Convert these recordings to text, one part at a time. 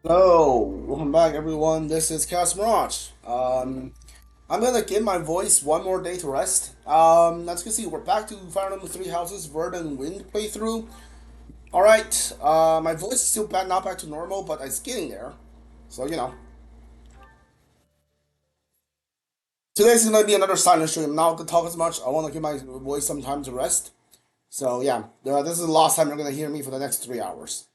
Hello, welcome back everyone. This is Casmarot. I'm gonna give my voice one more day to rest. As you can see, we're back to Fire Emblem Three Houses Verdant Wind playthrough. All right, my voice is still bad, not back to normal, but it's getting there. So today's gonna be another silent stream. I'm not gonna talk as much. I want to give my voice some time to rest. So yeah, this is the last time you're gonna hear me for the next 3 hours.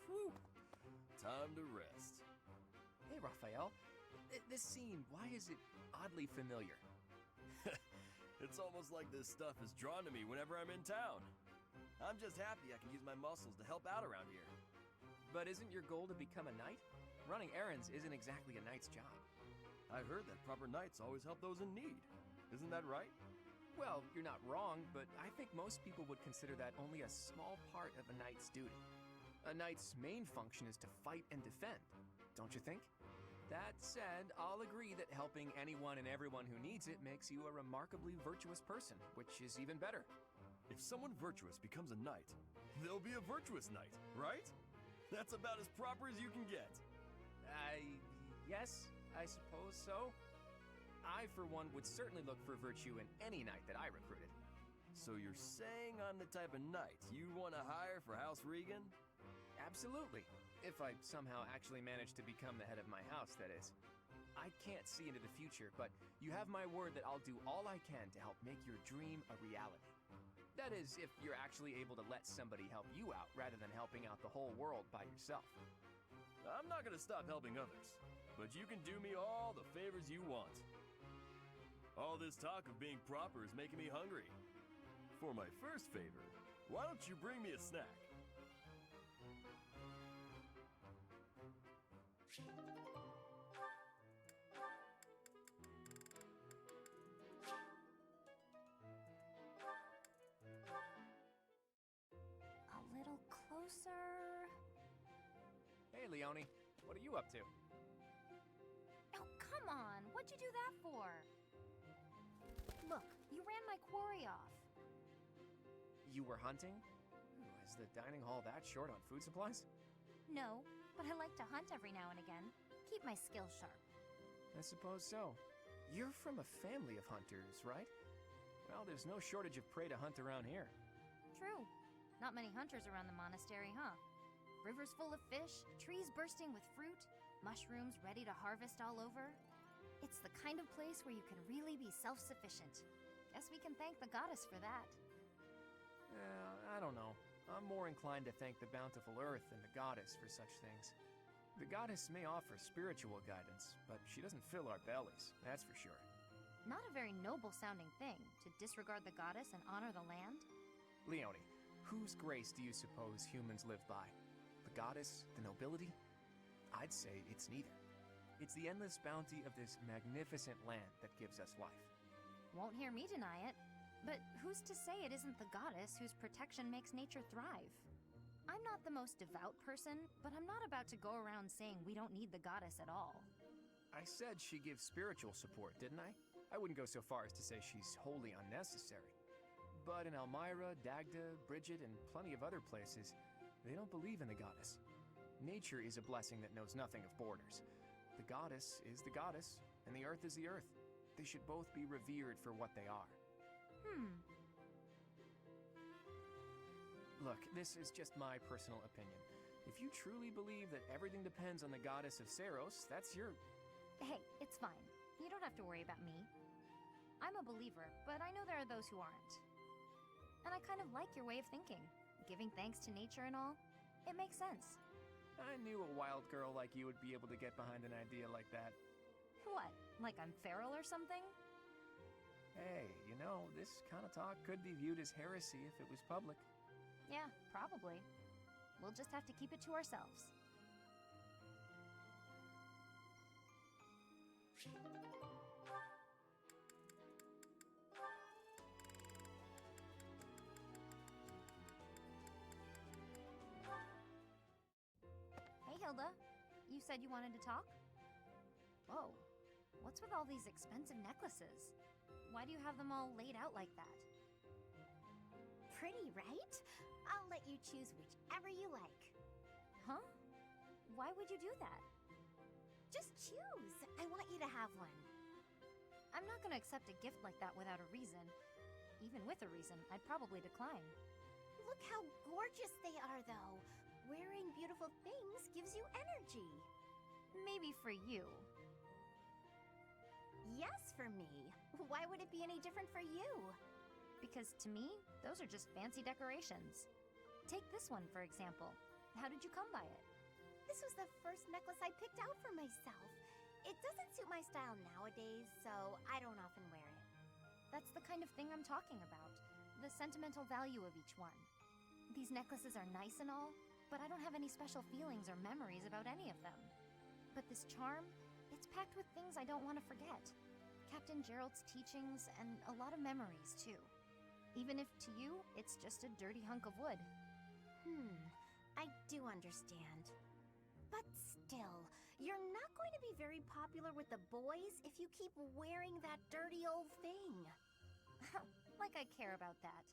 Whew. Time to rest. Hey, Raphael. This scene, why is it oddly familiar? It's almost like this stuff is drawn to me whenever I'm in town. I'm just happy I can use my muscles to help out around here. But isn't your goal to become a knight? Running errands isn't exactly a knight's job. I've heard that proper knights always help those in need. Isn't that right? Well, you're not wrong, but I think most people would consider that only a small part of a knight's duty. A knight's main function is to fight and defend, don't you think? That said, I'll agree that helping anyone and everyone who needs it makes you a remarkably virtuous person, which is even better. If someone virtuous becomes a knight, they'll be a virtuous knight, right? That's about as proper as you can get. Yes, I suppose so. I, for one, would certainly look for virtue in any knight that I recruited. So you're saying I'm the type of knight you want to hire for House Regan? Absolutely. If I somehow actually manage to become the head of my house, that is. I can't see into the future, but you have my word that I'll do all I can to help make your dream a reality. That is, if you're actually able to let somebody help you out rather than helping out the whole world by yourself. I'm not gonna stop helping others, but you can do me all the favors you want. All this talk of being proper is making me hungry. For my first favor, why don't you bring me a snack? A little closer. Hey, Leonie, what are you up to? Oh, come on. What'd you do that for? Look, you ran my quarry off. You were hunting? Is the dining hall that short on food supplies? No, but I like to hunt every now and again. Keep my skills sharp. I suppose so. You're from a family of hunters, right? Well, there's no shortage of prey to hunt around here. True. Not many hunters around the monastery, huh? Rivers full of fish, trees bursting with fruit, mushrooms ready to harvest all over. It's the kind of place where you can really be self-sufficient. Guess we can thank the goddess for that. I don't know. I'm more inclined to thank the bountiful earth and the goddess for such things. The goddess may offer spiritual guidance, but she doesn't fill our bellies, that's for sure. Not a very noble sounding thing to disregard the goddess and honor the land. Leonie, Whose grace do you suppose humans live by? The goddess? The nobility? I'd say it's neither. It's the endless bounty of this magnificent land that gives us life. Won't hear me deny it. But who's to say it isn't the goddess whose protection makes nature thrive? I'm not the most devout person, but I'm not about to go around saying we don't need the goddess at all. I said she gives spiritual support, didn't I? I wouldn't go so far as to say she's wholly unnecessary. But in Elmira, Dagda, Bridget, and plenty of other places, they don't believe in the goddess. Nature is a blessing that knows nothing of borders. The goddess is the goddess, and the earth is the earth. They should both be revered for what they are. Look, this is just my personal opinion. If you truly believe that everything depends on the goddess of Saros, that's your... Hey, it's fine. You don't have to worry about me. I'm a believer, but I know there are those who aren't. And I kind of like your way of thinking. Giving thanks to nature and all. It makes sense. I knew a wild girl like you would be able to get behind an idea like that. What? Like I'm feral or something? Hey, you know, this kind of talk could be viewed as heresy if it was public. Yeah, probably. We'll just have to keep it to ourselves. Hey, Hilda. You said you wanted to talk? Whoa. What's with all these expensive necklaces? Why do you have them all laid out like that? Pretty, right? I'll let you choose whichever you like. Huh? Why would you do that? Just choose. I want you to have one. I'm not gonna accept a gift like that without a reason. Even with a reason, I'd probably decline. Look how gorgeous they are, though. Wearing beautiful things gives you energy. Maybe for you. Yes, for me. Why would it be any different for you? Because to me, those are just fancy decorations. Take this one, for example. How did you come by it? This was the first necklace I picked out for myself. It doesn't suit my style nowadays, so I don't often wear it. That's the kind of thing I'm talking about. The sentimental value of each one. These necklaces are nice and all, but I don't have any special feelings or memories about any of them. But this charm, it's packed with things I don't want to forget. Captain Gerald's teachings and a lot of memories, too. Even if to you, it's just a dirty hunk of wood. I do understand. But still, you're not going to be very popular with the boys if you keep wearing that dirty old thing. Like I care about that.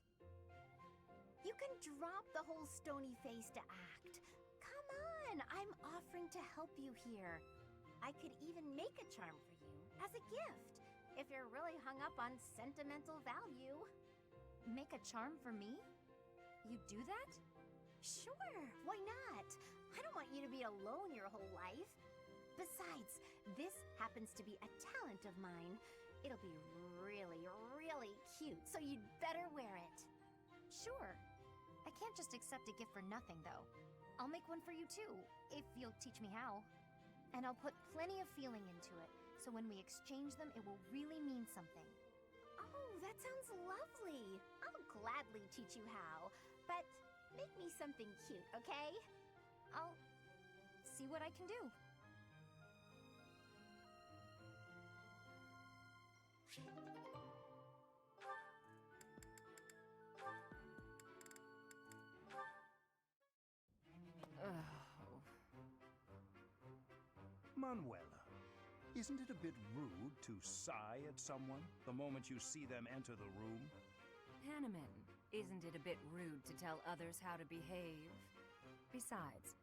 You can drop the whole stony face to act. Come on, I'm offering to help you here. I could even make a charm for you as a gift, if you're really hung up on sentimental value. Make a charm for me? You do that? Sure, why not? I don't want you to be alone your whole life. Besides, this happens to be a talent of mine. It'll be really, really cute, so you'd better wear it. Sure. I can't just accept a gift for nothing, though. I'll make one for you, too, if you'll teach me how. And I'll put plenty of feeling into it, so when we exchange them, it will really mean something. Oh, that sounds lovely. I'll gladly teach you how, but make me something cute, okay? I'll see what I can do. Manuela, isn't it a bit rude to sigh at someone the moment you see them enter the room? Hanneman, isn't it a bit rude to tell others how to behave? Besides,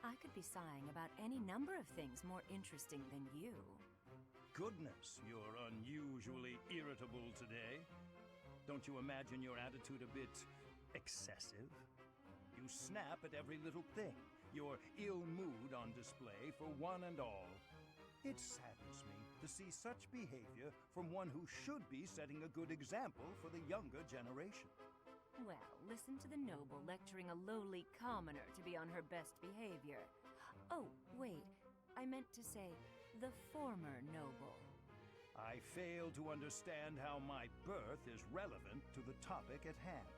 I could be sighing about any number of things more interesting than you. Goodness, you're unusually irritable today. Don't you imagine your attitude a bit excessive? You snap at every little thing, your ill mood on display for one and all. It saddens me to see such behavior from one who should be setting a good example for the younger generation. Well, listen to the noble lecturing a lowly commoner to be on her best behavior. Oh, wait, I meant to say the former noble. I fail to understand how my birth is relevant to the topic at hand.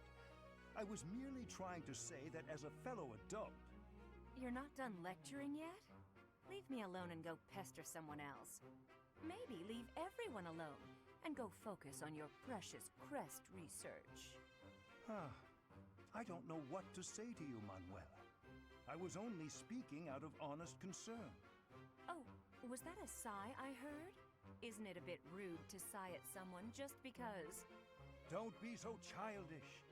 I was merely trying to say that as a fellow adult... You're not done lecturing yet? Leave me alone and go pester someone else. Maybe leave everyone alone and go focus on your precious crest research. I don't know what to say to you, Manuela. I was only speaking out of honest concern. Oh, was that a sigh I heard? Isn't it a bit rude to sigh at someone just because... Don't be so childish.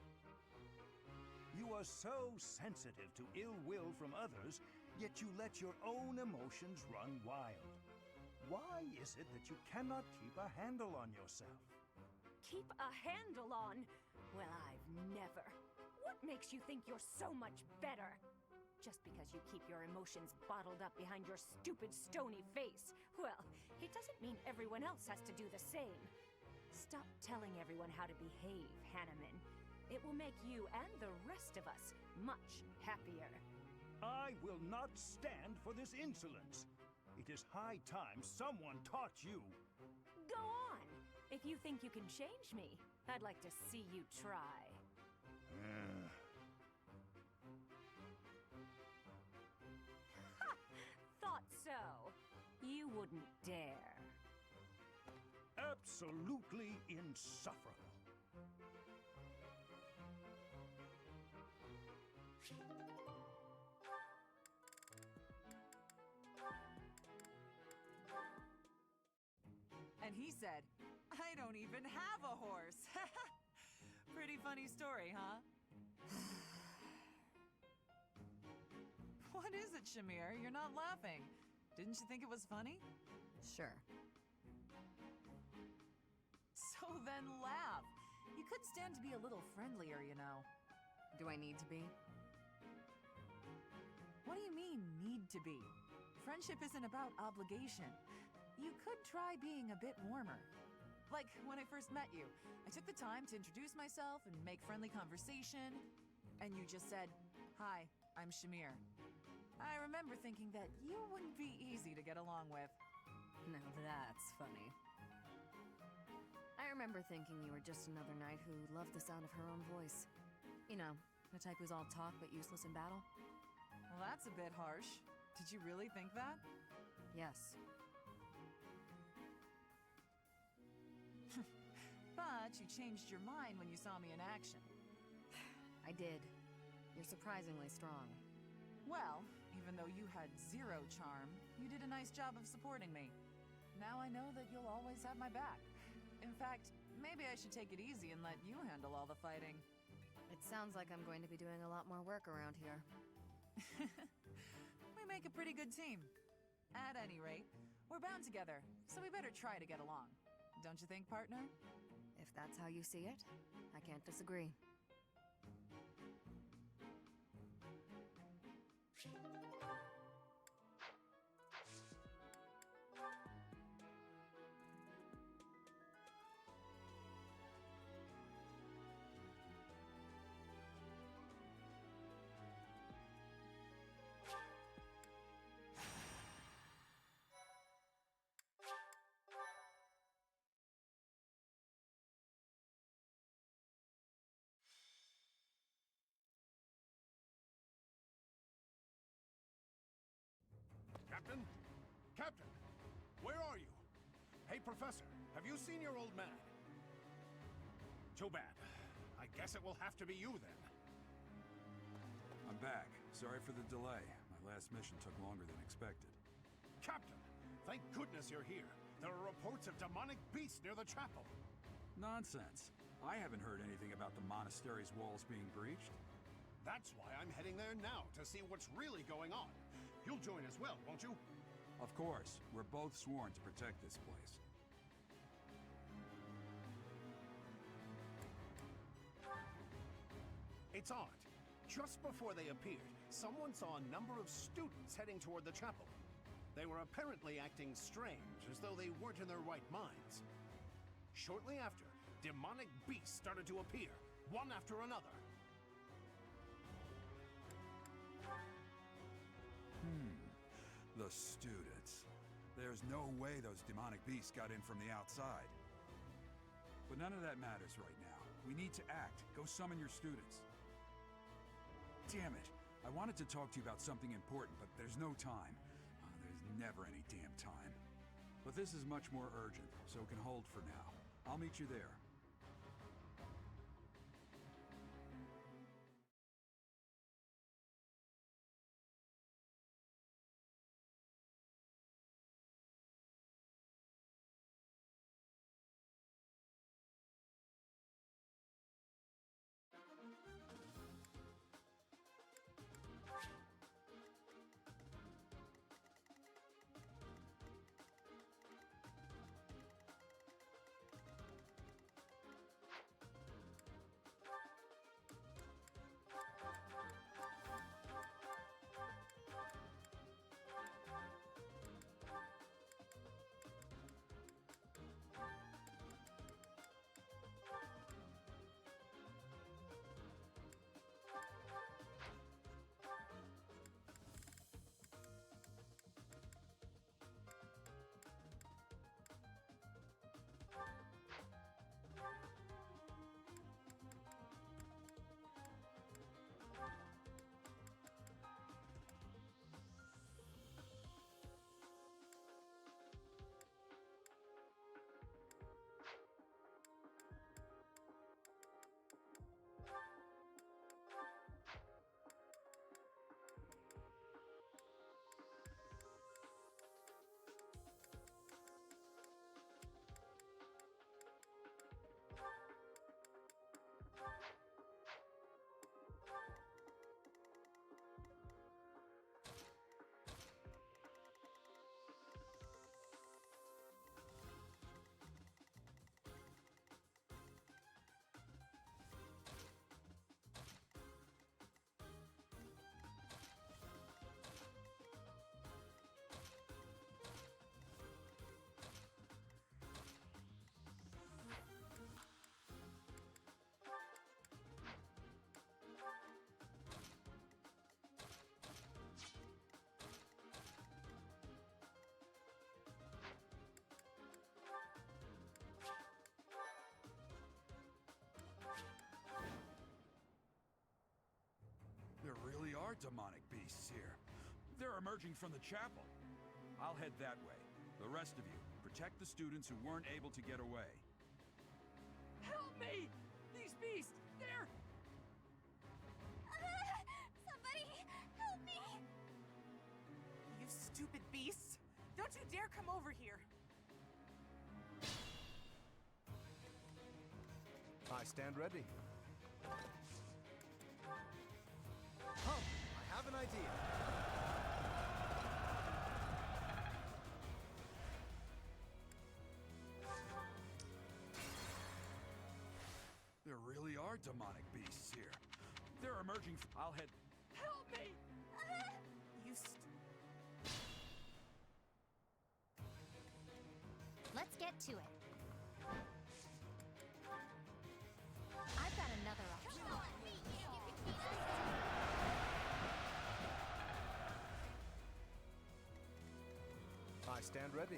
You are so sensitive to ill will from others, yet you let your own emotions run wild. Why is it that you cannot keep a handle on yourself? Keep a handle on? Well, I've never. What makes you think you're so much better? Just because you keep your emotions bottled up behind your stupid stony face. Well, it doesn't mean everyone else has to do the same. Stop telling everyone how to behave, Hanneman. It will make you and the rest of us much happier. I will not stand for this insolence. It is high time someone taught you. Go on! If you think you can change me, I'd like to see you try. Ha! Thought so. You wouldn't dare. Absolutely insufferable. And he said, I don't even have a horse. Pretty funny story, huh? What is it, Shamir? You're not laughing. Didn't you think it was funny? Sure. So then laugh. You could stand to be a little friendlier, you know. Do I need to be? What do you mean, need to be? Friendship isn't about obligation. You could try being a bit warmer. Like when I first met you, I took the time to introduce myself and make friendly conversation, and you just said, "Hi, I'm Shamir." I remember thinking that you wouldn't be easy to get along with. Now that's funny. I remember thinking you were just another knight who loved the sound of her own voice. You know, the type who's all talk but useless in battle. Well, that's a bit harsh. Did you really think that? Yes. But you changed your mind when you saw me in action. I did. You're surprisingly strong. Well, even though you had zero charm, you did a nice job of supporting me. Now I know that you'll always have my back. In fact, maybe I should take it easy and let you handle all the fighting. It sounds like I'm going to be doing a lot more work around here. We make a pretty good team. At any rate, we're bound together, so we better try to get along. Don't you think, partner? If that's how you see it, I can't disagree. Captain? Captain! Where are you? Hey, Professor, have you seen your old man? Too bad. I guess it will have to be you then. I'm back. Sorry for the delay. My last mission took longer than expected. Captain, thank goodness you're here. There are reports of demonic beasts near the chapel. Nonsense. I haven't heard anything about the monastery's walls being breached. That's why I'm heading there now, to see what's really going on. You'll join as well, won't you? Of course. We're both sworn to protect this place. It's odd. Just before they appeared, someone saw a number of students heading toward the chapel. They were apparently acting strange, as though they weren't in their right minds. Shortly after, demonic beasts started to appear, one after another. The students. There's no way those demonic beasts got in from the outside. But none of that matters right now. We need to act. Go summon your students. damn it. I wanted to talk to you about something important, but there's no time. There's never any damn time. But this is much more urgent, so it can hold for now. I'll meet you there. There really are demonic beasts here. They're emerging from the chapel. I'll head that way. The rest of you, protect the students who weren't able to get away. Help me! These beasts, they're... Somebody, help me! You stupid beasts! Don't you dare come over here! I stand ready. Come, I have an idea. There really are demonic beasts here. They're emerging from... I'll head... Help me! You Let's get to it. I've got another option. I stand ready.